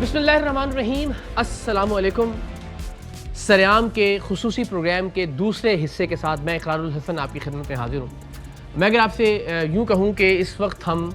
بسم اللہ الرحمن الرحیم، السلام علیکم۔ سریام کے خصوصی پروگرام کے دوسرے حصے کے ساتھ میں اقرار الحسن آپ کی خدمت میں حاضر ہوں۔ میں اگر آپ سے یوں کہوں کہ اس وقت ہم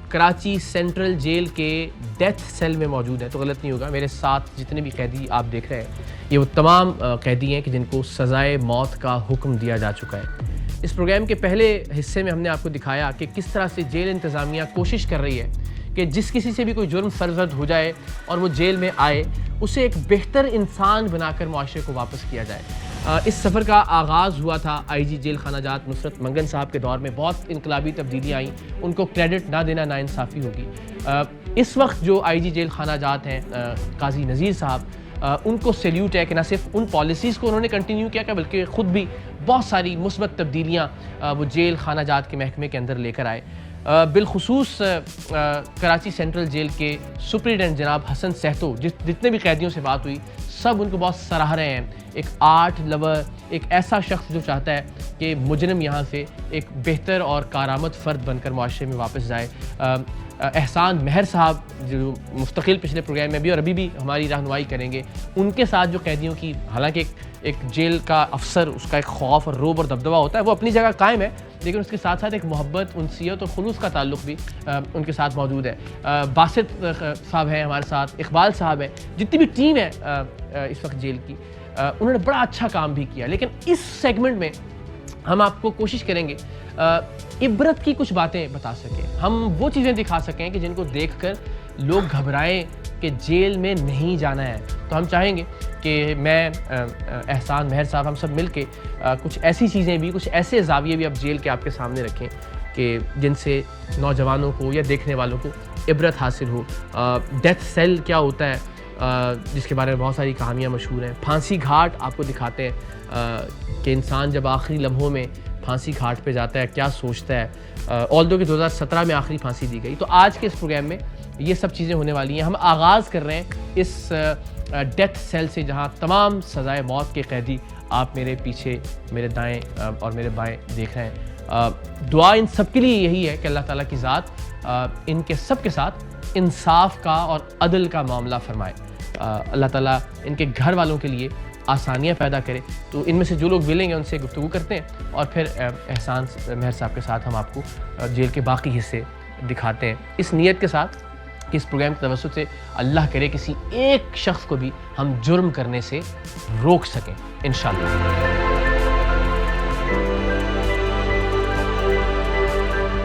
کراچی سینٹرل جیل کے ڈیتھ سیل میں موجود ہیں تو غلط نہیں ہوگا۔ میرے ساتھ جتنے بھی قیدی آپ دیکھ رہے ہیں یہ وہ تمام قیدی ہیں کہ جن کو سزائے موت کا حکم دیا جا چکا ہے۔ اس پروگرام کے پہلے حصے میں ہم نے آپ کو دکھایا کہ کس طرح سے جیل انتظامیہ کوشش کر رہی ہے کہ جس کسی سے بھی کوئی جرم سرزد ہو جائے اور وہ جیل میں آئے اسے ایک بہتر انسان بنا کر معاشرے کو واپس کیا جائے۔ اس سفر کا آغاز ہوا تھا آئی جی جیل خانہ جات نصرت منگن صاحب کے دور میں، بہت انقلابی تبدیلیاں آئیں، ان کو کریڈٹ نہ دینا ناانصافی ہوگی۔ اس وقت جو آئی جی جیل خانہ جات ہیں قاضی نذیر صاحب، ان کو سیلیوٹ ہے کہ نہ صرف ان پالیسیز کو انہوں نے کنٹینیو کیا کہ بلکہ خود بھی بہت ساری مثبت تبدیلیاں وہ جیل خانہ جات کے محکمے کے اندر لے کر آئے۔ بالخصوص کراچی سینٹرل جیل کے سپرنٹینڈنٹ جناب حسن سہتو، جتنے بھی قیدیوں سے بات ہوئی سب ان کو بہت سراہ رہے ہیں۔ ایک آرٹ لور، ایک ایسا شخص جو چاہتا ہے کہ مجرم یہاں سے ایک بہتر اور کارآمد فرد بن کر معاشرے میں واپس جائے۔ احسان مہر صاحب جو مستقل پچھلے پروگرام میں بھی اور ابھی بھی ہماری رہنمائی کریں گے، ان کے ساتھ جو قیدیوں کی حالانکہ ایک جیل کا افسر اس کا ایک خوف اور رعب اور دبدبہ ہوتا ہے وہ اپنی جگہ قائم ہے، لیکن اس کے ساتھ ساتھ ایک محبت، انسیت اور خلوص کا تعلق بھی ان کے ساتھ موجود ہے۔ باسط صاحب ہیں ہمارے ساتھ، اقبال صاحب ہیں، جتنی بھی ٹیم ہے اس وقت جیل کی، انہوں نے بڑا اچھا کام بھی کیا۔ لیکن اس سیگمنٹ میں ہم آپ کو کوشش کریں گے عبرت کی کچھ باتیں بتا سکیں، ہم وہ چیزیں دکھا سکیں کہ جن کو دیکھ کر لوگ گھبرائیں کہ جیل میں نہیں جانا ہے۔ تو ہم چاہیں گے کہ میں احسان مہر صاحب ہم سب مل کے کچھ ایسی چیزیں بھی، کچھ ایسے زاویے بھی اب جیل کے آپ کے سامنے رکھیں کہ جن سے نوجوانوں کو یا دیکھنے والوں کو عبرت حاصل ہو۔ ڈیتھ سیل کیا ہوتا ہے جس کے بارے میں بہت ساری کہانیاں مشہور ہیں۔ پھانسی گھاٹ آپ کو دکھاتے ہیں کہ انسان جب آخری لمحوں میں پھانسی گھاٹ پہ جاتا ہے کیا سوچتا ہے، آلدو کہ 2017 میں آخری پھانسی دی گئی۔ تو آج کے اس پروگرام میں یہ سب چیزیں ہونے والی ہیں۔ ہم آغاز کر رہے ہیں اس ڈیتھ سیل سے جہاں تمام سزائے موت کے قیدی آپ میرے پیچھے، میرے دائیں اور میرے بائیں دیکھ رہے ہیں۔ دعا ان سب کے لیے یہی ہے کہ اللہ تعالیٰ کی ذات ان کے سب کے ساتھ انصاف کا اور عدل کا معاملہ فرمائے، اللہ تعالیٰ ان کے گھر والوں کے لیے آسانیاں پیدا کرے۔ تو ان میں سے جو لوگ ملیں گے ان سے گفتگو کرتے ہیں اور پھر احسان مہر صاحب کے ساتھ ہم آپ کو جیل کے باقی حصے دکھاتے ہیں، اس نیت کے ساتھ کہ اس پروگرام کے توسط سے اللہ کرے کسی ایک شخص کو بھی ہم جرم کرنے سے روک سکیں انشاءاللہ۔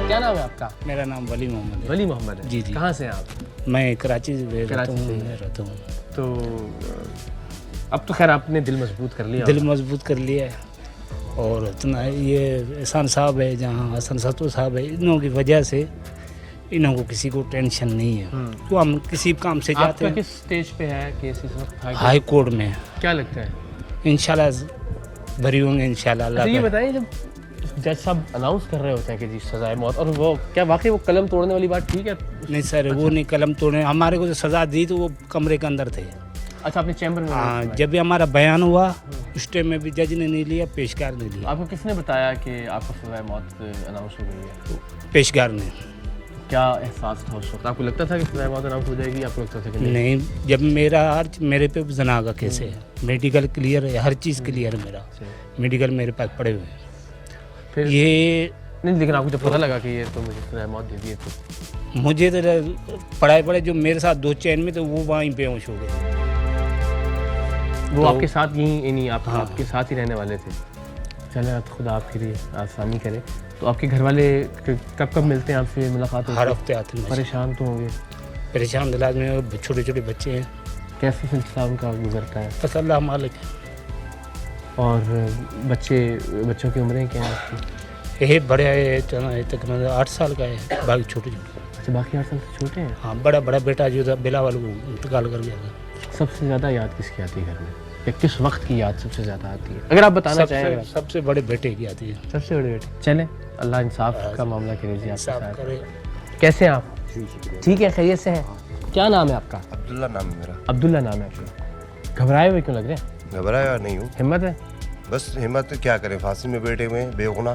کیا نام ہے آپ کا؟ میرا نام ولی محمد ہے۔ ولی محمد ہے؟ جی جی۔ کہاں سے ہیں آپ؟ میں کراچی سے رہتا ہوں۔ تو اب تو خیر آپ نے دل مضبوط کر لیا، دل مضبوط کر لیا ہے، اور اتنا یہ احسان صاحب ہے، جہاں حسن ستو صاحب ہے، انہوں کی وجہ سے انہوں کو کسی کو ٹینشن نہیں ہے۔ تو ہم کسی کام سے جاتے ہیں۔ آپ کا کس سٹیج پہ ہے کیس اس وقت؟ ہائی کورٹ میں۔ کیا لگتا ہے؟ انشاءاللہ بری ہوں گے انشاءاللہ اللہ۔ یہ بتائیں جب جج صاحب اناؤنس کر رہے ہوتے ہیں کہ جی سزائے موت، اور وہ کیا واقعی وہ قلم توڑنے والی بات ٹھیک ہے؟ نہیں سر، وہ نہیں قلم توڑنے، ہمارے کو جو سزا دی تو وہ کمرے کے اندر تھے۔ اچھا، اپنے چیمبر میں؟ ہاں، جب بھی ہمارا بیان ہوا اس ٹائم میں بھی جج نے نہیں لیا، پیشکار نے لیا۔ آپ کو کس نے بتایا کہ آپ کو سزائے موت اناؤنس ہو گئی ہے؟ پیشکار نے۔ کیا احساس تھا اس وقت؟ آپ کو لگتا تھا کہ سزائے موت اناؤنس ہو جائے گی؟ آپ کو لگتا تھا کہ نہیں، جب میرے پہ زنا کا کیس ہے، میڈیکل کلیئر ہے، ہر چیز کلیئر ہے، میرا میڈیکل میرے پاس پڑے ہوئے ہیں۔ پھر یہ نہیں، لیکن آپ کو جب پتہ لگا کہ یہ تو مجھے سزائے موت دے دی ہے تو مجھے تو پڑے جو میرے ساتھ دو چین میں تو وہ وہیں بے ہوش ہو گئے۔ وہ آپ کے ساتھ یہیں آپ کے ساتھ ہی رہنے والے تھے؟ چلیں خدا آپ کے لیے آسانی کرے۔ تو آپ کے گھر والے کب ملتے ہیں آپ سے، ملاقات؟ ہر ہفتے آتے ہیں۔ پریشان تو ہوں گے؟ پریشان دلاز میں چھوٹے چھوٹے بچے ہیں۔ کیسے سلسلہ ان کا گزرتا ہے؟ بس اللہ مالک ہے۔ اور بچوں کی عمریں کیا ہیں آپ کی؟ یہ بڑے ہے تقریباً 8 سال کا ہے، باقی چھوٹے چھوٹے۔ اچھا، باقی 8 سال سے چھوٹے ہیں؟ ہاں، بڑا بیٹا جو تھا بلاول وہ انتقال کر گیا تھا۔ سب سے زیادہ یاد کس کی آتی ہے گھر میں، یا کس وقت کی یاد سب سے زیادہ آتی ہے اگر آپ بتانا چاہیں؟ سب سے بڑے بیٹے کی آتی ہے۔ سب سے بڑے بیٹے؟ چلیں اللہ انصاف کا معاملہ کرے جی آپ کے ساتھ۔ کرے۔ کیسے ہیں آپ؟ ٹھیک ہے، خیریت سے ہیں؟ کیا نام ہے آپ کا؟ عبداللہ نام ہے میرا۔ عبداللہ نام ہے آپ کا؟ گھبرائے ہوئے کیوں لگ رہے ہیں؟ گھبرایا نہیں ہوں، ہمت ہے؟ بس ہمت کیا کریں، پھانسی میں بیٹھے ہوئے ہیں بے گناہ،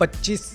25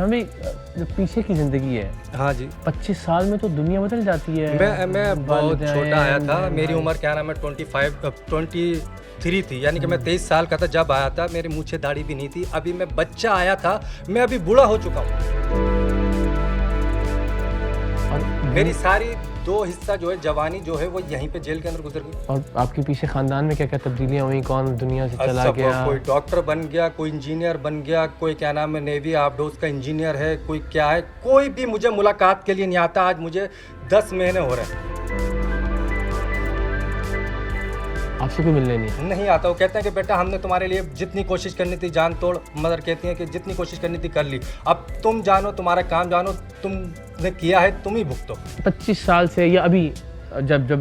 ہم بھی جو پیچھے کی زندگی ہے ہاں جی 25 سال میں تو دنیا بدل جاتی ہے. میں بہت چھوٹا آیا تھا, میری عمر کیا نام ہے 23 تھی, یعنی کہ میں 23 سال کا تھا جب آیا تھا. میرے مونچھے داڑھی بھی نہیں تھی, ابھی میں بچہ آیا تھا, میں ابھی بوڑھا ہو چکا ہوں. میری ساری 2 حصہ جو ہے جوانی جو ہے وہ یہیں پہ جیل کے اندر گزر گئی. اور آپ کے پیچھے خاندان میں کیا کیا تبدیلیاں ہوئی؟ کون دنیا سے چلا گیا؟ کوئی ڈاکٹر بن گیا, کوئی انجینئر بن گیا, کوئی کیا نام ہے نیوی آبڈوز کا انجینئر ہے, کوئی کیا ہے, کوئی بھی مجھے ملاقات کے لیے نہیں آتا. آج مجھے 10 مہینے ہو رہے ہیں آپ سے کوئی ملنے نہیں آتا. وہ کہتے ہیں کہ بیٹا ہم نے تمہارے لیے جتنی کوشش کرنی تھی جان توڑ, مدر کہتی ہیں کہ جتنی کوشش کرنی تھی کر لی, اب تم جانو, تمہارا کام جانو, تم نے کیا ہے تم ہی بھگتو. 25 سال سے یا ابھی جب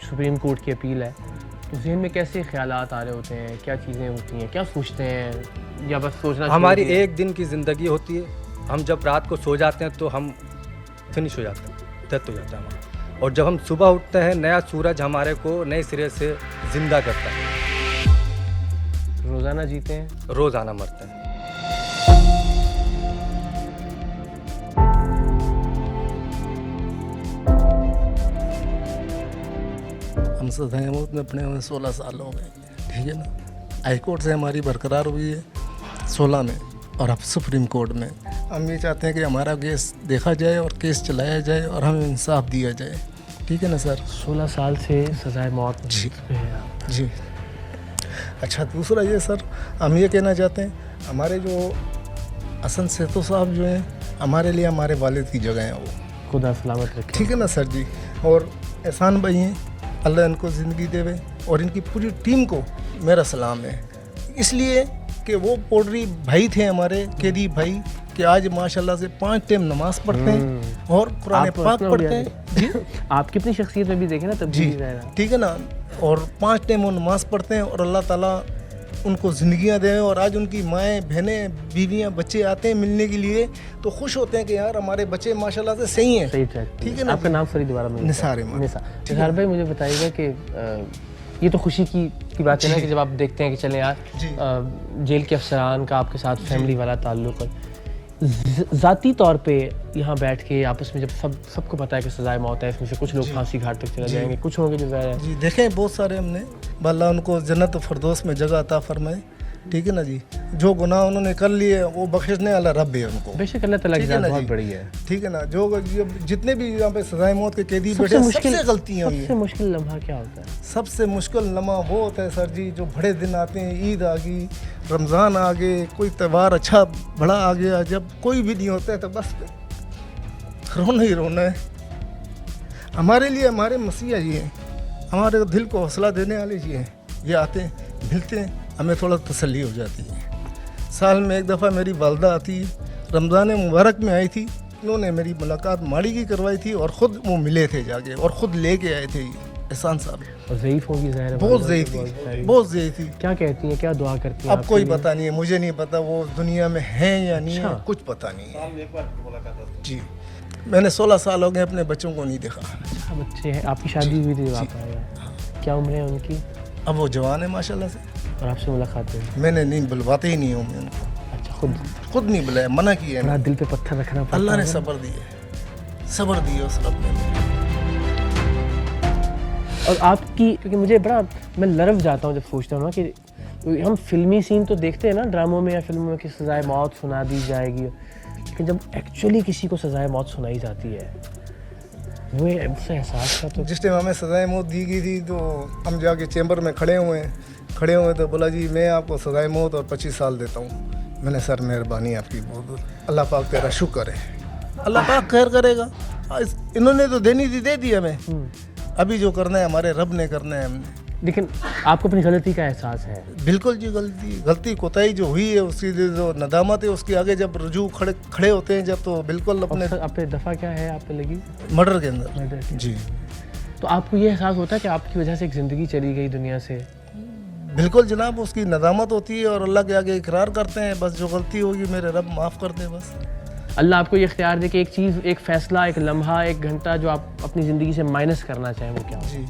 سپریم کورٹ کی اپیل ہے تو ذہن میں کیسے خیالات آ رہے ہوتے ہیں؟ کیا چیزیں ہوتی ہیں؟ کیا سوچتے ہیں؟ یا بس سوچنا ہماری ایک دن کی زندگی ہوتی ہے, ہم جب رات کو سو جاتے ہیں تو ہم فنش ہو جاتے ہیں, ڈیتھ ہو جاتا ہے ہمارا. اور جب ہم صبح اٹھتے ہیں نیا سورج ہمارے کو نئے سرے سے زندہ کرتا ہے. روزانہ جیتے ہیں, روزانہ مرتے ہیں. ہم سزائے موت میں اپنے 16 سال ہو گئے, ٹھیک ہے نا. ہائی کورٹ سے ہماری برقرار ہوئی ہے 16 میں, اور اب سپریم کورٹ میں. ہم یہ چاہتے ہیں کہ ہمارا کیس دیکھا جائے اور کیس چلایا جائے اور ہمیں انصاف دیا جائے, ٹھیک ہے نا سر. 16 سال سے سزائے موت. جی جی. اچھا دوسرا یہ سر, ہم یہ کہنا چاہتے ہیں ہمارے جو حسن سیتو صاحب جو ہیں ہمارے لیے ہمارے والد کی جگہ ہیں, وہ خدا سلامت رکھے, ٹھیک ہے نا سر جی. اور احسان بھائی ہیں, اللہ ان کو زندگی دے, اور ان کی پوری ٹیم کو میرا سلام ہے, اس لیے کہ وہ پوڈری بھائی تھے ہمارے, قیدی بھائی, کہ آج ماشاءاللہ سے 5 ٹائم نماز پڑھتے ہیں اور قرآن پاک پڑھتے ہیں. جی آپ کی اپنی شخصیت میں بھی دیکھیں نا تب جی ٹھیک ہے نا, اور 5 ٹائم وہ نماز پڑھتے ہیں, اور اللہ تعالیٰ ان کو زندگیاں دیں. اور آج ان کی مائیں, بہنیں, بیویاں, بچے آتے ہیں ملنے کے لیے تو خوش ہوتے ہیں کہ یار ہمارے بچے ماشاءاللہ سے صحیح ہیں. ٹھیک ہے نا. آپ کا نام سوری دوبارہ میں نثار احمد. نثار بھائی مجھے بتائیے گا کہ یہ تو خوشی کی بات ہے نا کہ جب آپ دیکھتے ہیں کہ چلیں یار جیل کے افسران کا آپ کے ساتھ فیملی والا تعلق ہے, ذاتی طور پہ یہاں بیٹھ کے آپس میں جب سب کو پتہ ہے کہ سزائے موت ہے, اس میں سے کچھ لوگ پھانسی گھاٹ تک چلے جائیں گے, کچھ ہوں گے جو ظاہر ہے. جی دیکھیں بہت سارے ہم نے, اللہ ان کو جنت و فردوس میں جگہ عطا فرمائے, ٹھیک ہے نا جی. جو گناہ انہوں نے کر لیے وہ بخشنے والا رب ہے ان کو, بے شک اللہ تعالیٰ کی ذات بہت بڑی ہے, ٹھیک ہے نا. جو جتنے بھی یہاں پہ سزائے موت کے قیدی بیٹھے ہیں, سب سے غلطیاں ہوئی ہیں. سب سے مشکل لمحہ کیا ہوتا ہے؟ سب سے مشکل لمحہ وہ ہوتا ہے سر جی جو بڑے دن آتے ہیں, عید آ گئی, رمضان آ گئے, کوئی تہوار اچھا بڑا آ گیا, جب کوئی بھی نہیں ہوتا ہے تو بس رونا ہی رونا ہے. ہمارے لیے ہمارے مسیح یہ ہیں, ہمارے دل کو حوصلہ دینے والے یہ ہیں, یہ آتے ہیں ملتے ہیں, ہمیں تھوڑا تسلی ہو جاتی ہے. سال میں ایک دفعہ میری والدہ آتی ہے, رمضان مبارک میں آئی تھی, انہوں نے میری ملاقات ماڑی کی کروائی تھی, اور خود وہ ملے تھے جا کے, اور خود لے کے آئے تھے احسان صاحب. اور ضعیف ہوگی ظاہر ہے, بہت ضعیف تھی, بہت ضعیف تھی. کیا کہتی ہیں, کیا دعا کرتی ہیں؟ اب کوئی پتہ نہیں ہے, مجھے نہیں پتا وہ دنیا میں ہیں یا نہیں ہے, کچھ پتہ نہیں ہے. جی میں نے 16 سال ہو گئے اپنے بچوں کو نہیں دیکھا. اچھا بچے ہیں, آپ کی شادی ہوئی تھی جب آپ آئے, کیا عمر ہے ان کی؟ اب وہ جوان ہے ماشاءاللہ سے. اور آپ سے ملاقات ہوئی؟ میں نے نہیں, بلواتے ہی نہیں ہوں میں ان کو. اچھا خود نہیں بلایا, منع کیا ہے. دل پہ پتھر رکھنا پڑتا, اللہ نے صبر دیے, صبر دیے اس رب نے. اور آپ کی, کیونکہ مجھے بڑا, میں لرف جاتا ہوں جب سوچتا ہوں نا کہ ہم فلمی سین تو دیکھتے ہیں نا ڈراموں میں یا فلموں میں کہ سزائے موت سنا دی جائے گی, لیکن جب ایکچولی کسی کو سزائے موت سنائی جاتی ہے وہ اس سے احساس کا, تو جس ٹائم ہمیں سزائے موت دی گئی تھی تو ہم جا کے چیمبر میں کھڑے ہوئے تو بولا جی میں آپ کو سزائے موت اور 25 سال دیتا ہوں. میں نے سر مہربانی آپ کی بہت, اللہ پاک تیرا شکر ہے, اللہ پاک خیر کرے گا. انہوں نے تو دینی تھی, دے دی ہمیں, ابھی جو کرنا ہے ہمارے رب نے کرنا ہے. ہم نے, لیکن آپ کو اپنی غلطی کا احساس ہے؟ بالکل جی, غلطی کوتاہی جو ہوئی ہے اس کی جو ندامت ہے اس کے آگے جب رجوع کھڑے ہوتے ہیں جب, تو بالکل اپنے. آپ پہ دفعہ کیا ہے آپ پہ لگی؟ مرڈر کے اندر. جی تو آپ کو یہ احساس ہوتا ہے کہ آپ کی وجہ سے ایک زندگی چلی گئی دنیا سے؟ بالکل جناب, اس کی ندامت ہوتی ہے اور اللہ کے آگے اقرار کرتے ہیں, بس جو غلطی ہوگی میرے رب معاف کر دے. بس اللہ آپ کو یہ اختیار دے کہ ایک چیز, ایک فیصلہ, ایک لمحہ, ایک گھنٹہ جو آپ اپنی زندگی سے مائنس کرنا چاہیں, وہ کیا ہو؟ جی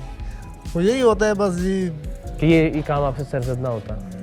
وہ یہی ہوتا ہے بس جی, کہ یہ کام آپ سے سرزد نہ ہوتا.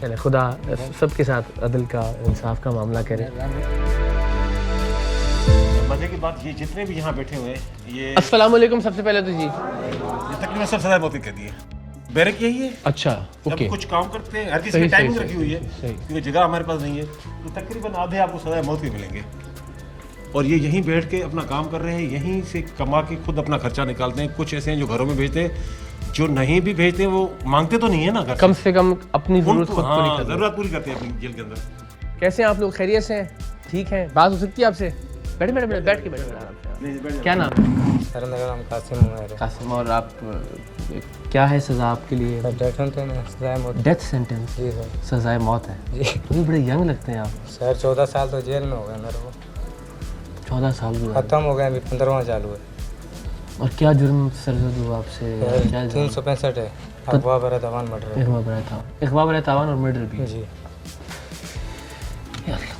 چلے خدا سب کے ساتھ عدل کا انصاف کا معاملہ کرے. مزے کی بات یہ جتنے بھی یہاں بیٹھے ہوئے ہیں یہ السلام علیکم. سب سے پہلے تو جی تقریباً سب سزائے موت کی کہتی ہے. بیرک یہی ہے, اچھا جب اوکے کچھ کام کرتے ہیں ہر کسی صحیح، کی ٹائمنگ صحیح، رکھی ہوئی ہے صحیح. کیونکہ جگہ ہمارے پاس نہیں ہے, تو تقریباً آدھے آپ کو سزائے موت کے ملیں گے. اور یہ یہیں بیٹھ کے اپنا کام کر رہے ہیں, یہیں سے کما کے خود اپنا خرچہ نکالتے ہیں. کچھ ایسے ہیں جو گھروں میں بھیجتے ہیں, جو نہیں بھی بھیجتے ہیں وہ مانگتے تو نہیں ہے نا گھر کم سے کم اپنی ضرورت خود پوری ہاں کر. ضرورت پوری کرتے ہیں اپنی جیل کے اندر. کیسے ہیں آپ لوگ؟ خیریت سے ہیں؟ ٹھیک ہیں؟ بات ہو سکتی ہے آپ سے؟ بیٹھے بیٹھے بیٹھے بیٹھ کے بیٹھے آرام سے. کیا نام ہے؟ سر میرا نام قاسم عمیر ہے. قاسم. اور آپ کیا ہے سزا آپ کے لیے؟ سزائے موت. Death sentence. جی سر. سزائے موت ہے. جی ابھی بڑے ینگ لگتے ہیں آپ. سر 14 سال تو جیل میں ہو گئے میرے کو. 14 سال بھی ختم ہو گئے, ابھی 15واں چالو ہے. اور کیا جرم سرزد ہوا آپ سے؟ 365 ہے. اغوا برائے تاوان مرڈر. اغوا برائے تاوان اور مرڈر بھی. جی.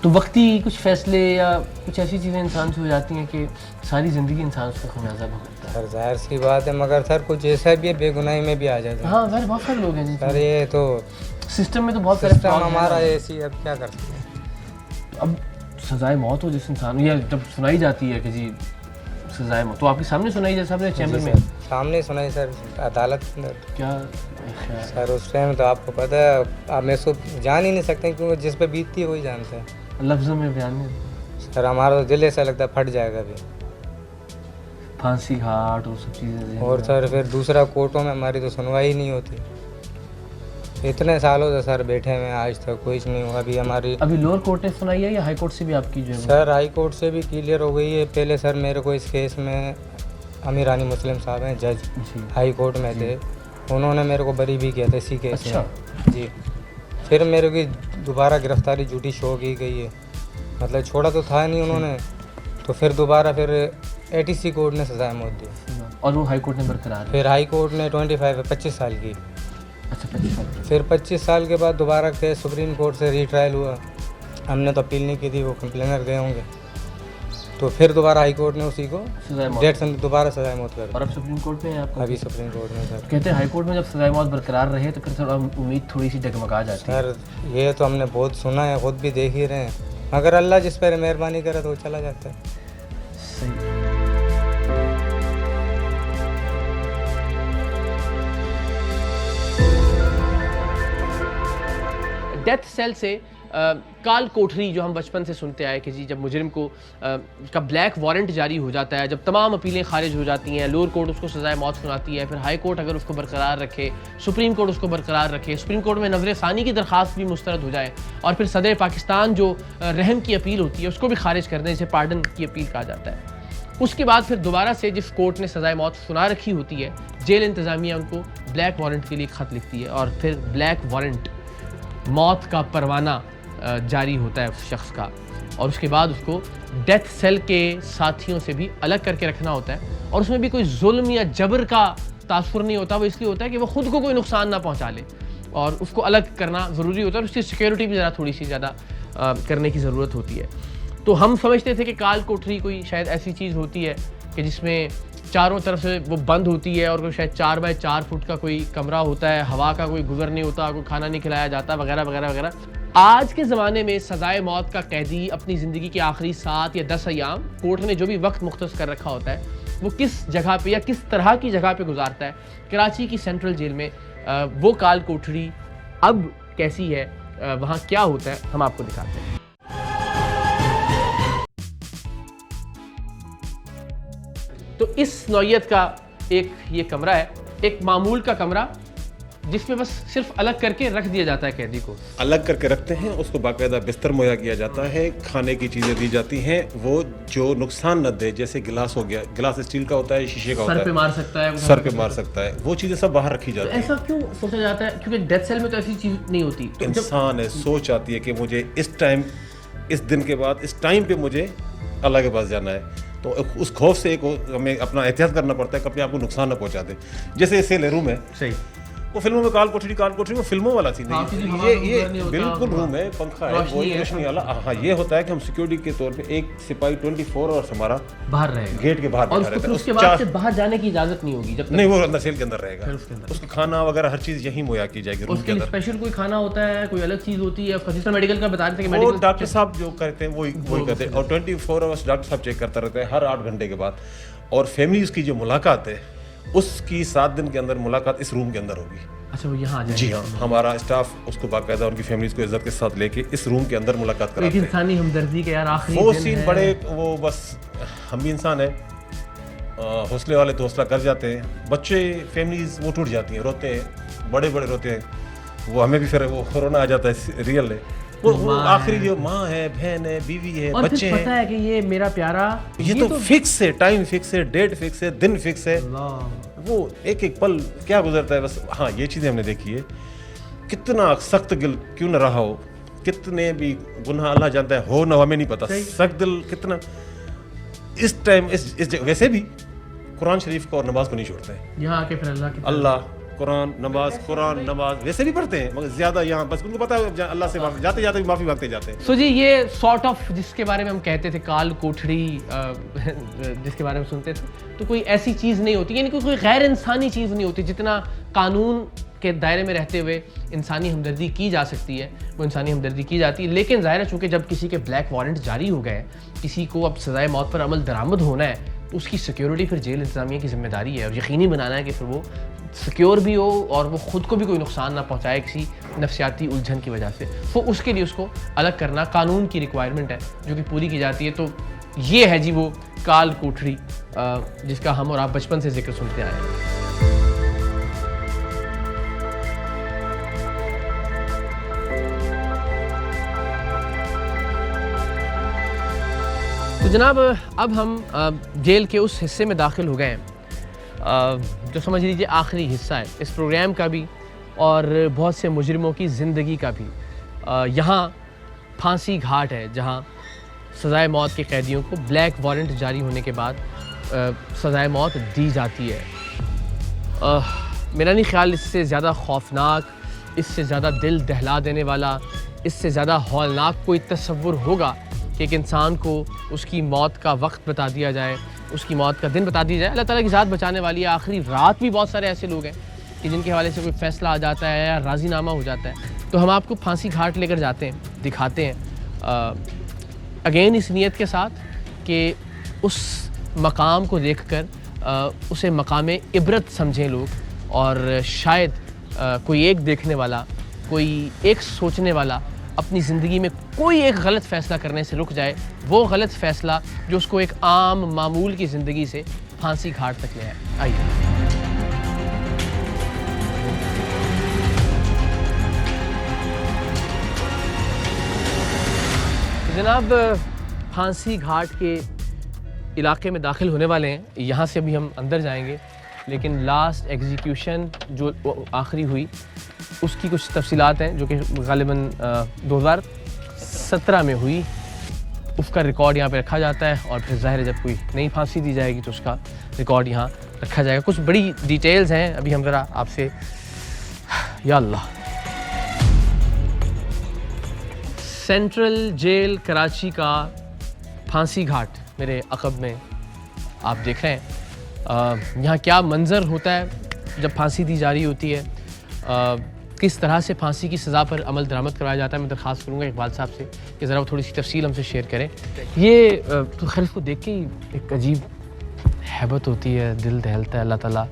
تو وقتی کچھ فیصلے یا کچھ ایسی چیزیں انسان سے ہو جاتی ہیں کہ ساری زندگی انسان اس کا خمیازہ بھگتتا ہے. سر ظاہر سی بات ہے, مگر سر کچھ ایسا بھی ہے بے گناہی میں بھی آ جاتا ہے. ہاں بہت سارے لوگ ہیں جی. سر یہ تو سسٹم میں تو بہت سارے سسٹم ہمارا ایسی, اب کیا کر سکتے ہیں. اب سزائے موت ہو جس انسان, یا جب سنائی جاتی ہے کہ جی سزائے موت, تو آپ کے سامنے سنائی جائے صاحب نے چیمبر میں؟ سامنے سنائی سر عدالت کے اندر. کیا سر اس ٹائم تو آپ کو پتہ ہے, آپ میں سو جان ہی نہیں سکتے کیونکہ جس پہ بیتتی ہے وہی جانتا ہے. لفظوں میں بیان میں سر ہمارا تو دل ایسا لگتا ہے پھٹ جائے گا ابھی. پھانسی گھاٹ اور سب چیزیں. اور سر پھر دوسرا کورٹوں میں ہماری تو سنوائی نہیں ہوتی. اتنے سالوں سے سر بیٹھے ہوئے, آج تک کچھ نہیں ہوا. ابھی ہماری ابھی لوور کورٹ نے سنائی ہے یا ہائی کورٹ سے بھی آپ کی جو ہے؟ سر ہائی کورٹ سے بھی کلیئر ہو گئی ہے. پہلے سر میرے کو اس کیس میں امیرانی مسلم صاحب ہیں جج, ہائی کورٹ میں تھے, انہوں نے میرے کو بری بھی کیا تھا اسی کیس میں. جی. پھر میرے کی دوبارہ گرفتاری جھوٹی شو کی گئی ہے, مطلب چھوڑا تو تھا نہیں انہوں نے, تو پھر دوبارہ پھر ATC کورٹ نے سزائے موت دی. اور وہ ہائی کورٹ نے برقرار ہے. پھر ہائی کورٹ نے 25 سال کی. اچھا 25 سال. پھر 25 سال کے بعد دوبارہ کیس سپریم کورٹ سے ری ٹرائل ہوا. ہم نے تو اپیل نہیں کی تھی, وہ کمپلینر گئے ہوں گے, تو پھر دوبارہ ہائی کورٹ نے اسی کو ڈیٹ سے دوبارہ سزائے موت کر دی. اور اب سپریم کورٹ میں آپ کو ابھی سپریم کورٹ میں سر کہتے ہیں ہائی کورٹ میں جب سزائے موت برقرار رہے تو پھر تھوڑا امید تھوڑی سی ڈگمگا جاتی ہے. سر یہ تو ہم نے بہت سنا ہے, خود بھی دیکھ ہی رہے ہیں, اگر اللہ جس پر مہربانی کرے تو وہ چلا جاتا ہے. صحیح. ڈیتھ سیل سے کال کوٹھری جو ہم بچپن سے سنتے آئے کہ جی جب مجرم کو کا بلیک وارنٹ جاری ہو جاتا ہے, جب تمام اپیلیں خارج ہو جاتی ہیں, لوور کورٹ اس کو سزائے موت سناتی ہے, پھر ہائی کورٹ اگر اس کو برقرار رکھے, سپریم کورٹ اس کو برقرار رکھے, سپریم کورٹ میں نظر ثانی کی درخواست بھی مسترد ہو جائے, اور پھر صدر پاکستان جو رحم کی اپیل ہوتی ہے اس کو بھی خارج کر دیں, جسے پارڈن کی اپیل کہا جاتا ہے. اس کے بعد پھر دوبارہ سے جس کورٹ نے سزائے موت سنا رکھی ہوتی ہے, جیل انتظامیہ ان کو بلیک وارنٹ کے لیے خط لکھتی ہے, اور پھر بلیک وارنٹ موت کا پروانہ جاری ہوتا ہے اس شخص کا, اور اس کے بعد اس کو ڈیتھ سیل کے ساتھیوں سے بھی الگ کر کے رکھنا ہوتا ہے. اور اس میں بھی کوئی ظلم یا جبر کا تاثر نہیں ہوتا, وہ اس لیے ہوتا ہے کہ وہ خود کو کوئی نقصان نہ پہنچا لے, اور اس کو الگ کرنا ضروری ہوتا ہے, اور اس کی سیکیورٹی بھی ذرا تھوڑی سی زیادہ کرنے کی ضرورت ہوتی ہے. تو ہم سمجھتے تھے کہ کال کوٹھری کوئی شاید ایسی چیز ہوتی ہے کہ جس میں چاروں طرف سے وہ بند ہوتی ہے, اور کوئی شاید 4 بائی 4 فٹ کا کوئی کمرہ ہوتا ہے, ہوا کا کوئی گزر نہیں ہوتا, کوئی کھانا نہیں کھلایا جاتا, وغیرہ وغیرہ وغیرہ. آج کے زمانے میں سزائے موت کا قیدی اپنی زندگی کے آخری 7 یا 10 ایام کورٹ نے جو بھی وقت مختص کر رکھا ہوتا ہے وہ کس جگہ پہ یا کس طرح کی جگہ پہ گزارتا ہے. کراچی کی سینٹرل جیل میں وہ کال کوٹھری اب کیسی ہے, وہاں کیا ہوتا ہے, ہم آپ کو دکھاتے ہیں. تو اس نوعیت کا ایک یہ کمرہ ہے, ایک معمول کا کمرہ جس میں بس صرف الگ کر کے رکھ دیا جاتا ہے قیدی کو. الگ کر کے رکھتے ہیں, اس کو باقاعدہ بستر مہیا کیا جاتا ہے, کھانے کی چیزیں دی جاتی ہیں, وہ جو نقصان نہ دے, جیسے گلاس ہو گیا, گلاس اسٹیل کا ہوتا ہے, شیشے کا ہوتا ہے, سر پہ مار سکتا ہے, سر پہ مار سکتا ہے, وہ چیزیں سب باہر رکھی جاتی ہیں. ایسا کیوں سوچا جاتا ہے؟ کیونکہ ڈیتھ سیل میں تو ایسی چیز نہیں ہوتی. انسان ہے, سوچ آتی ہے کہ مجھے اس ٹائم, اس دن کے بعد اس ٹائم پہ مجھے اللہ کے پاس جانا ہے, تو اس خوف سے ایک ہمیں اپنا احتیاط کرنا پڑتا ہے کہ اپنے آپ کو نقصان نہ پہنچا دے. جیسے سیل روم ہے, صحیح, وہ فلموں میں کال کوٹھری وہ فلموں والا سین ہاں، ہے. کسی ہوا روم یہ نہیں ہوتا، بالکل روم ہے, پنکھا ہے, روشنی کوئی ہے. روشنی والا. ہاں یہ ہوتا ہے کہ ہم سیکورٹی کے طور پہ ایک سپاہی 24 آورس ہمارا باہر رہے گا گیٹ کے باہر اور بیٹھا اس کو رہتا پھر ہے. اس کے بعد سے باہر جانے کی اجازت نہیں ہوگی جب تک نہیں, وہ اندر سیل کے اندر رہے گا. اس کے اندر. اس کو کھانا وغیرہ ہر چیز یہیں مہیا کی جائے گی روم اس کے کے لیے اندر. اسپیشل کوئی کھانا ہوتا ہے, کوئی الگ چیز ہوتی ہے؟ جس طرح میڈیکل کا بتا رہے تھے کہ وہ میڈیکل ڈاکٹر صاحب جو کرتے ہیں وہی کرتے ہیں, اور 24 آورس ڈاکٹر صاحب چیک کرتا رہتا ہے ہر 8 گھنٹے کے بعد. اور فیملیز کی جو ملاقات ہے اس کی 7 دن کے اندر ملاقات اس روم کے اندر ہوگی. اچھا وہ یہاں آ جائے. جی ہاں, ہمارا اسٹاف اس کو باقاعدہ ان کی فیملیز کو عزت کے ساتھ لے کے اس روم کے اندر ملاقات ایک کراتے ہیں. انسانی ہمدردی کے یار آخری وہ دن سین ہے. بڑے, وہ بس ہم بھی انسان ہیں, حوصلے والے تو حوصلہ کر جاتے ہیں. بچے فیملیز وہ ٹوٹ جاتی ہیں, روتے ہیں, بڑے روتے ہیں. وہ ہمیں بھی پھر وہ کورونا آ جاتا ہے ریئل ہے. وہ آخری جو ماں ہے, بہن ہے, بیوی ہے, اور بچے پھر ہیں. پتہ ہے کہ یہ میرا پیارا یہ تو فکس ہے, ٹائم فکس ہے, ڈیٹ فکس ہے, دن فکس ہے. وہ ایک پل کیا گزرتا ہے بس. ہاں یہ چیزیں ہم نے دیکھی ہے. کتنا سخت دل کیوں نہ رہا ہو, کتنے بھی گناہ اللہ جانتا ہے ہو نہ ہمیں نہیں پتا, سخت دل کتنا اس ٹائم اس ویسے بھی قرآن شریف کو اور نماز کو نہیں چھوڑتے ہیں. یہاں آ کے پھر اللہ قرآن نماز ویسے بھی پڑھتے ہیں, مگر زیادہ یہاں بس ان کو پتا ہے اللہ سے جاتے جاتے معافی مانگتے جاتے ہیں. سو جی یہ سارٹ آف جس کے بارے میں ہم کہتے تھے کال کوٹھڑی, جس کے بارے میں سنتے تھے, تو کوئی ایسی چیز نہیں ہوتی, یعنی کوئی غیر انسانی چیز نہیں ہوتی. جتنا قانون کے دائرے میں رہتے ہوئے انسانی ہمدردی کی جا سکتی ہے وہ انسانی ہمدردی کی جاتی ہے. لیکن ظاہر ہے چونکہ جب کسی کے بلیک وارنٹ جاری ہو گئے, کسی کو اب سزائے موت پر عمل درآمد ہونا ہے, تو اس کی سیکیورٹی پھر جیل انتظامیہ کی ذمہ داری ہے, اور یقینی بنانا ہے کہ پھر وہ سیکیور بھی ہو اور وہ خود کو بھی کوئی نقصان نہ پہنچائے کسی نفسیاتی الجھن کی وجہ سے. وہ اس کے لیے اس کو الگ کرنا قانون کی ریکوائرمنٹ ہے جو کہ پوری کی جاتی ہے. تو یہ ہے جی وہ کال کوٹھڑی جس کا ہم اور آپ بچپن سے ذکر سنتے آئے ہیں. تو جناب اب ہم جیل کے اس حصے میں داخل ہو گئے ہیں جو سمجھ لیجیے آخری حصہ ہے اس پروگرام کا بھی اور بہت سے مجرموں کی زندگی کا بھی. یہاں پھانسی گھاٹ ہے جہاں سزائے موت کے قیدیوں کو بلیک وارنٹ جاری ہونے کے بعد سزائے موت دی جاتی ہے. میرا نہیں خیال اس سے زیادہ خوفناک, اس سے زیادہ دل دہلا دینے والا, اس سے زیادہ ہولناک کوئی تصور ہوگا کہ ایک انسان کو اس کی موت کا وقت بتا دیا جائے, اس کی موت کا دن بتا دیا جائے. اللہ تعالیٰ کی ذات بچانے والی ہے. آخری رات بھی بہت سارے ایسے لوگ ہیں کہ جن کے حوالے سے کوئی فیصلہ آ جاتا ہے یا راضی نامہ ہو جاتا ہے. تو ہم آپ کو پھانسی گھاٹ لے کر جاتے ہیں, دکھاتے ہیں اگین اس نیت کے ساتھ کہ اس مقام کو دیکھ کر اسے مقام عبرت سمجھیں لوگ, اور شاید کوئی ایک دیکھنے والا, کوئی ایک سوچنے والا اپنی زندگی میں کوئی ایک غلط فیصلہ کرنے سے رک جائے, وہ غلط فیصلہ جو اس کو ایک عام معمول کی زندگی سے پھانسی گھاٹ تک لے آئے. آئیے جناب پھانسی گھاٹ کے علاقے میں داخل ہونے والے ہیں. یہاں سے بھی ہم اندر جائیں گے, لیکن لاسٹ ایگزیکیوشن جو آخری ہوئی اس کی کچھ تفصیلات ہیں جو کہ غالباً 2017 میں ہوئی. اس کا ریکارڈ یہاں پہ رکھا جاتا ہے, اور پھر ظاہر ہے جب کوئی نئی پھانسی دی جائے گی تو اس کا ریکارڈ یہاں رکھا جائے گا. کچھ بڑی ڈیٹیلز ہیں, ابھی ہم ذرا آپ سے, یا اللہ. سینٹرل جیل کراچی کا پھانسی گھاٹ میرے عقب میں آپ دیکھ رہے ہیں. یہاں کیا منظر ہوتا ہے جب پھانسی دی جا رہی ہوتی ہے, کس طرح سے پھانسی کی سزا پر عمل درآمد کرایا جاتا ہے. میں درخواست کروں گا اقبال صاحب سے کہ ذرا وہ تھوڑی سی تفصیل ہم سے شیئر کریں. یہ تو خیر اس کو دیکھ کے ہی ایک عجیب ہیبت ہوتی ہے, دل دہلتا ہے. اللہ تعالیٰ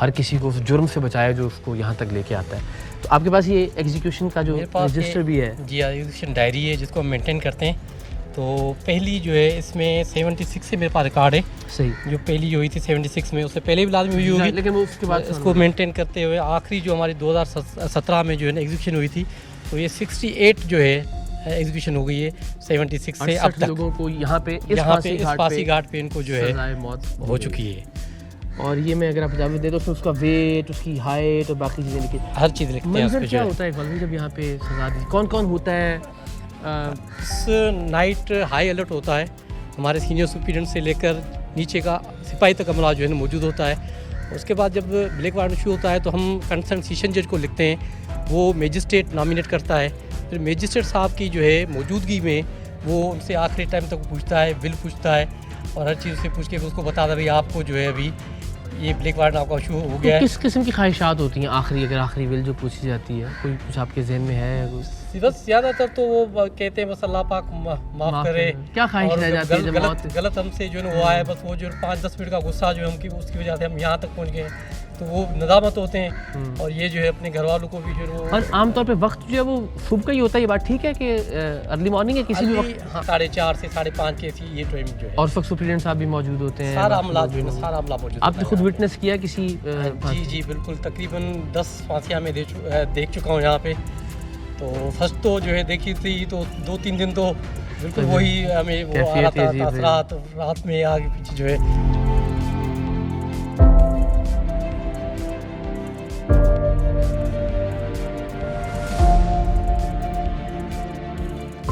ہر کسی کو اس جرم سے بچائے جو اس کو یہاں تک لے کے آتا ہے. تو آپ کے پاس یہ ایگزیکیوشن کا جو رجسٹر بھی ہے؟ جی ایگزیکیوشن ڈائری ہے جس کو ہم مینٹین کرتے ہیں. تو پہلی جو ہے اس میں 76 سے میرے پاس ریکارڈ ہے. صحیح. جو پہلی جو ہوئی تھی 76 میں, اس سے پہلے بھی لازمی ہوئی ہوگی, لیکن وہ اس کے بعد اس کو مینٹین کرتے ہوئے آخری جو ہماری 2017 میں جو ہے نا ایگزیکیوشن ہوئی تھی, تو یہ 68 جو ہے ایگزیکیوشن ہو گئی ہے 76 سے اب تک. لوگوں کو یہاں پہ اس پھانسی گھاٹ پہ ان کو جو ہے سزائے موت ہو چکی ہے. اور یہ میں اگر آپ اجازت دے دو تو اس کا ویٹ, اس کی ہائٹ اور باقی چیزیں لکھی, ہر چیز لکھتے ہیں اس منظر پہ. کیا جو ہوتا ہے اقبال جب یہاں پہ سزا دی, کون کون ہوتا ہے؟ نائٹ ہائی الرٹ ہوتا ہے, ہمارے سینئر سپرینٹینڈنٹ سے لے کر نیچے کا سپاہی تک عملہ جو ہے نا موجود ہوتا ہے. اس کے بعد جب بلیک وارنٹ ایشو ہوتا ہے تو ہم کنسرن سیشن جج کو لکھتے ہیں, وہ میجسٹریٹ نامینیٹ کرتا ہے, پھر میجسٹریٹ صاحب کی جو ہے موجودگی میں وہ ان سے آخری ٹائم تک پوچھتا ہے, ول پوچھتا ہے, اور ہر چیز سے پوچھ کے اس کو بتا بھائی آپ کو جو ہے ابھی یہ بلیک وارنٹ آپ کا ایشو ہو گیا ہے. کس قسم کی خواہشات ہوتی ہیں آخری, اگر آخری ول جو پوچھی جاتی ہے, کوئی کچھ آپ کے ذہن میں ہے؟ بس زیادہ تر تو وہ کہتے ہیں بس اللہ پاک معاف کرے. کیا خواہش رہ جاتی ہے جب موت غلط ہم سے جو ہے ہوا ہے, بس وہ جو 5-10 منٹ کا غصہ جو ہے ہم کی اس کی وجہ سے ہم یہاں تک پہنچ گئے, تو وہ ندامت ہوتے ہیں, اور یہ جو ہے اپنے گھر والوں کو بھی جو ہے اور عام طور پہ وقت جو ہے وہ صبح کا ہی ہوتا ہے, یہ بات ٹھیک ہے کہ ارلی مارننگ ہے کسی بھی وقت؟ 4:30 سے 5:30 کے یہ ٹائم جو ہے, اور اس وقت سپرنٹینڈنٹ صاحب بھی موجود ہوتے ہیں, سارا عملہ جو ہے نا سارا عملہ موجود. آپ نے خود وٹنس کیا کسی؟ جی بالکل, تقریباً 10 پھانسیاں میں دیکھ چکا ہوں یہاں پہ. تو فرسٹ تو جو ہے دیکھی تھی تو 2-3 دن تو بالکل وہی ہمیں وہ آ رہا تھا تاثرات, رات میں آگے پیچھے جو ہے.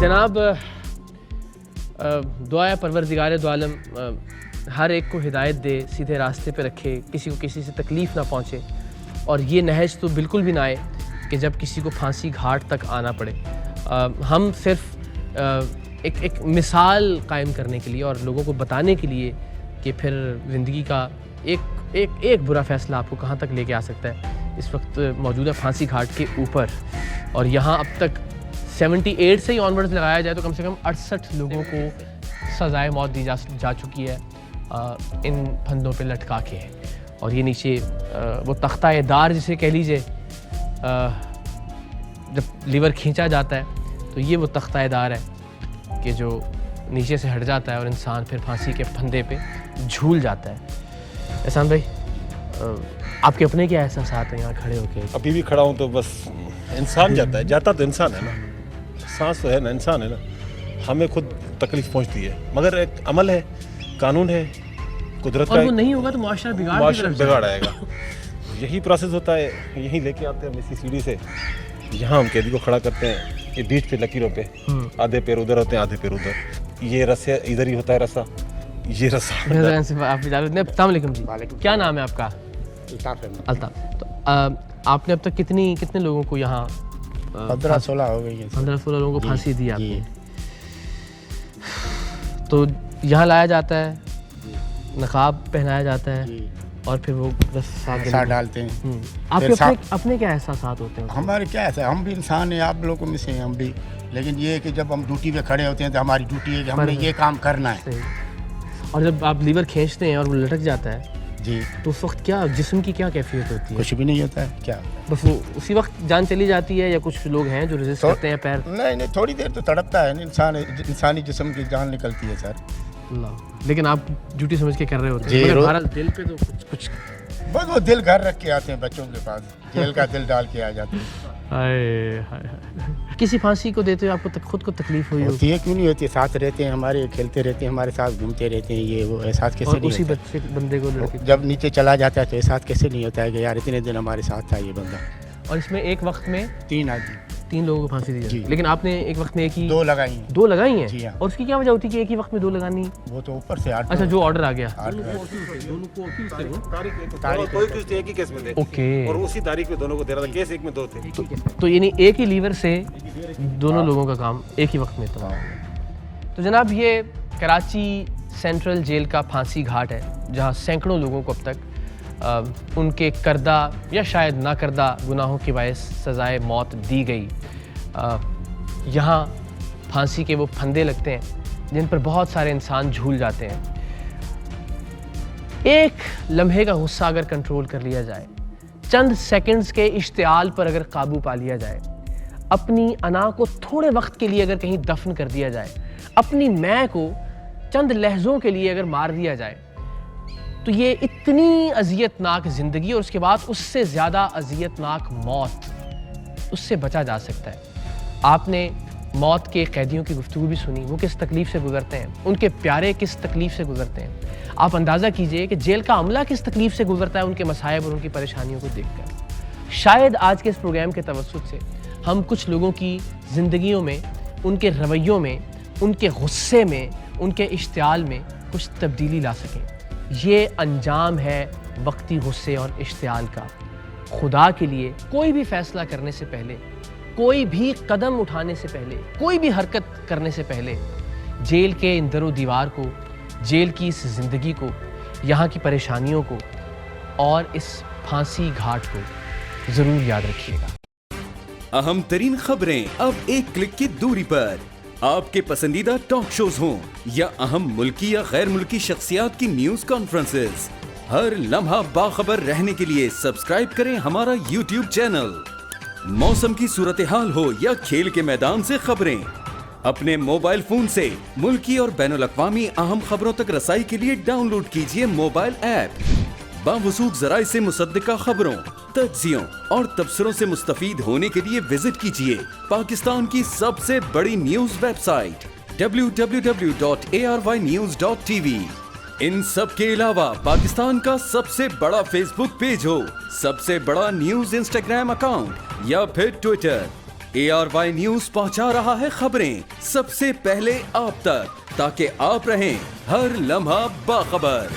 جناب دعا پروردگار دو عالم ہر ایک کو ہدایت دے, سیدھے راستے پہ رکھے, کسی کو کسی سے تکلیف نہ پہنچے, اور یہ نہج تو بالکل بھی نہ آئے کہ جب کسی کو پھانسی گھاٹ تک آنا پڑے. ہم صرف ایک مثال قائم کرنے کے لیے اور لوگوں کو بتانے کے لیے کہ پھر زندگی کا ایک برا فیصلہ آپ کو کہاں تک لے کے آ سکتا ہے, اس وقت موجودہ پھانسی گھاٹ کے اوپر. اور یہاں اب تک 78 سے ہی آنورڈز لگایا جائے تو کم سے کم 68 لوگوں کو سزائے موت دی جا چکی ہے ان پھندوں پہ لٹکا کے. اور یہ نیچے وہ تختہ دار جسے کہہ لیجیے, جب لیور کھینچا جاتا ہے تو یہ وہ تختہ دار ہے کہ جو نیچے سے ہٹ جاتا ہے اور انسان پھر پھانسی کے پھندے پہ جھول جاتا ہے. احسان بھائی, آپ کے اپنے کیا احساسات ہیں یہاں کھڑے ہو کے؟ ابھی بھی کھڑا ہوں تو بس انسان جاتا تو انسان ہے نا, سانس تو ہے نا, انسان ہے نا, ہمیں خود تکلیف پہنچتی ہے, مگر ایک عمل ہے, قانون ہے, قدرت اور کا وہ نہیں ہوگا تو معاشرہ بگاڑ آئے گا. یہی پروسیس ہوتا ہے, یہیں لے کے آتے ہیں ہم اسی سیڑھی سے, یہاں ہم قیدی کو کھڑا کرتے ہیں, یہ بیچ پہ لکیروں پہ آدھے پیر ادھر ہوتے ہیں آدھے پیر ادھر, یہ رسے ادھر ہی ہوتا ہے رسا, یہ رسا. السلام علیکم جی, کیا نام ہے آپ کا؟ الطاف. تو آپ نے اب تک کتنے لوگوں کو یہاں 15-16 ہو گئی ہیں, 15-16 لوگوں کو پھانسی دی آپ نے. تو یہاں لایا جاتا ہے, نقاب پہنایا جاتا ہے, اور پھر وہ رسا ڈالتے ہیں. آپ کے اپنے کیا احساسات ہوتے ہیں؟ ہمارے کیا ایسا, ہم بھی انسان ہیں, آپ لوگوں میں سے ہیں ہم بھی, لیکن یہ ہے کہ جب ہم ڈیوٹی پہ کھڑے ہوتے ہیں تو ہماری ڈیوٹی ہے کہ ہم نے یہ کام کرنا ہے. اور جب آپ لیور کھینچتے ہیں اور وہ لٹک جاتا ہے جی, تو اس وقت کیا جسم کی کیا کیفیت ہوتی ہے؟ کچھ بھی نہیں ہوتا ہے. کیا بس وہ اسی وقت جان چلی جاتی ہے, یا کچھ لوگ ہیں جو ریزسٹ کرتے ہیں پیر؟ نہیں, تھوڑی دیر تو تڑپتا ہے, انسانی جسم کی جان نکلتی ہے سر. لیکن آپ ڈیوٹی سمجھ کے کر رہے ہوتے ہیں, مگر دل پہ تو کچھ بس وہ دل گھر رکھ کے آتے ہیں بچوں کے پاس, جیل کا دل ڈال کے آ جاتے ہیں. کسی پھانسی کو دیتے ہوئے آپ کو خود کو تکلیف ہوئی ہے؟ کیوں نہیں ہوتی, ساتھ رہتے ہیں ہمارے, کھیلتے رہتے ہیں ہمارے ساتھ, گھومتے رہتے ہیں, یہ وہ احساس کیسے نہیں ہوتا؟ اسی بندے کو جب نیچے چلا جاتا ہے تو احساس کیسے نہیں ہوتا ہے کہ یار اتنے دن ہمارے ساتھ تھا یہ بندہ. اور اس میں ایک وقت میں 3 لوگوں کو پھانسی دی جاتی ہے, لیکن آپ نے ایک وقت میں ایک ہی 2 لگائی ہیں. 2 لگائی ہیں؟ جی ہاں. اور اس کی کیا وجہ ہوتی ہے کہ ایک ہی وقت میں 2 لگانی؟ وہ تو اوپر سے اچھا, جو آرڈر آ گیا. ایک ہی کیس میں تھے, اوکے, اور اسی تاریخ میں دونوں کو دے رہا تھا, کیس ایک میں 2 تھے. تو یعنی ایک ہی لیور سے دونوں لوگوں کا کام ایک ہی وقت میں تھا. تو جناب یہ کراچی سینٹرل جیل کا پھانسی گھاٹ ہے, جہاں سینکڑوں لوگوں کو اب تک ان کے کردہ یا شاید نہ کردہ گناہوں کے باعث سزائے موت دی گئی. یہاں پھانسی کے وہ پھندے لگتے ہیں جن پر بہت سارے انسان جھول جاتے ہیں. ایک لمحے کا غصہ اگر کنٹرول کر لیا جائے, چند سیکنڈز کے اشتعال پر اگر قابو پا لیا جائے, اپنی انا کو تھوڑے وقت کے لیے اگر کہیں دفن کر دیا جائے, اپنی میں کو چند لحظوں کے لیے اگر مار دیا جائے, تو یہ اتنی اذیت ناک زندگی اور اس کے بعد اس سے زیادہ اذیت ناک موت, اس سے بچا جا سکتا ہے. آپ نے موت کے قیدیوں کی گفتگو بھی سنی, وہ کس تکلیف سے گزرتے ہیں, ان کے پیارے کس تکلیف سے گزرتے ہیں. آپ اندازہ کیجئے کہ جیل کا عملہ کس تکلیف سے گزرتا ہے ان کے مصائب اور ان کی پریشانیوں کو دیکھ کر. شاید آج کے اس پروگرام کے توسط سے ہم کچھ لوگوں کی زندگیوں میں, ان کے رویوں میں, ان کے غصے میں, ان کے اشتعال میں کچھ تبدیلی لا سکیں. یہ انجام ہے وقتی غصے اور اشتعال کا. خدا کے لیے کوئی بھی فیصلہ کرنے سے پہلے, کوئی بھی قدم اٹھانے سے پہلے, کوئی بھی حرکت کرنے سے پہلے جیل کے ان در و دیوار کو, جیل کی اس زندگی کو, یہاں کی پریشانیوں کو اور اس پھانسی گھاٹ کو ضرور یاد رکھیے گا. اہم ترین خبریں اب ایک کلک کی دوری پر. آپ کے پسندیدہ ٹاک شوز ہوں یا اہم ملکی یا غیر ملکی شخصیات کی نیوز کانفرنسز, ہر لمحہ باخبر رہنے کے لیے سبسکرائب کریں ہمارا یوٹیوب چینل. موسم کی صورتحال ہو یا کھیل کے میدان سے خبریں, اپنے موبائل فون سے ملکی اور بین الاقوامی اہم خبروں تک رسائی کے لیے ڈاؤن لوڈ کیجیے موبائل ایپ. باوثوق ذرائع سے مصدقہ خبروں, تجزیوں اور تبصروں سے مستفید ہونے کے لیے وزٹ کیجیے پاکستان کی سب سے بڑی نیوز ویب سائٹ www.arYnews.tv. ان سب کے علاوہ پاکستان کا سب سے بڑا فیس بک پیج ہو, سب سے بڑا نیوز انسٹاگرام اکاؤنٹ یا پھر ٹویٹر, ARY نیوز پہنچا رہا ہے خبریں سب سے پہلے آپ تک, تاکہ آپ رہیں ہر لمحہ باخبر.